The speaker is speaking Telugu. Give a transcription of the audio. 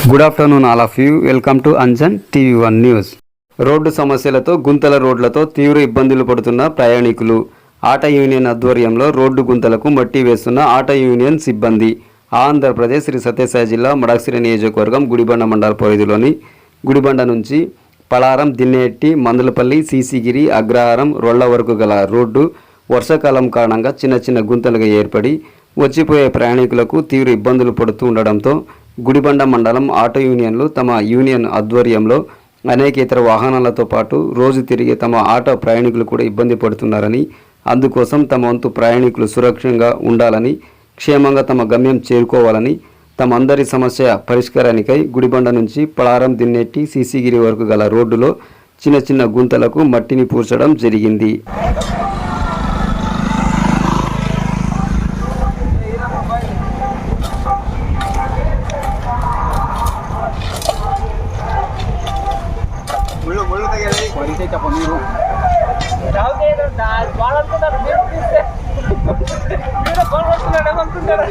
Good afternoon all of you. Welcome to Anjan TV one news. Road సమస్యలతో గుంతల రోడ్లతో తీవ్ర ఇబ్బందులు పడుతున్న ప్రయాణికులు. ఆటో యూనియన్ ఆధ్వర్యంలో రోడ్డు గుంతలకు మట్టి వేస్తున్న ఆటో యూనియన్ సిబ్బంది. ఆంధ్రప్రదేశ్ శ్రీ సత్యసాయి జిల్లా మడకశిర నియోజకవర్గం గుడిబండ మండల పరిధిలోని గుడిబండ నుంచి పలారం, దిన్నేటి, మందులపల్లి, సీసీగిరి, అగ్రహారం, రొళ్ల వరకు గల రోడ్డు వర్షాకాలం కారణంగా చిన్న చిన్న గుంతలుగా ఏర్పడి వచ్చిపోయే ప్రయాణికులకు తీవ్ర ఇబ్బందులు పడుతూ ఉండడంతో గుడిబండ మండలం ఆటో యూనియన్లు తమ యూనియన్ ఆధ్వర్యంలో అనేక ఇతర వాహనాలతో పాటు రోజు తిరిగే తమ ఆటో ప్రయాణికులు కూడా ఇబ్బంది పడుతున్నారని, అందుకోసం తమ వంతు ప్రయాణికులు సురక్షితంగా ఉండాలని, క్షేమంగా తమ గమ్యం చేరుకోవాలని, తమ అందరి సమస్య పరిష్కారానికై గుడిబండ నుంచి పలారం, దిన్నేటి, సీసీగిరి వరకు గల రోడ్డులో చిన్న చిన్న గుంతలకు మట్టిని పూడ్చడం జరిగింది. ముళ్ళు తగిలి కొరితే చెప్ప మీరు వాళ్ళనుకుంటారు మీరు గొడవ వస్తున్నాడు ఏమనుకుంటారు.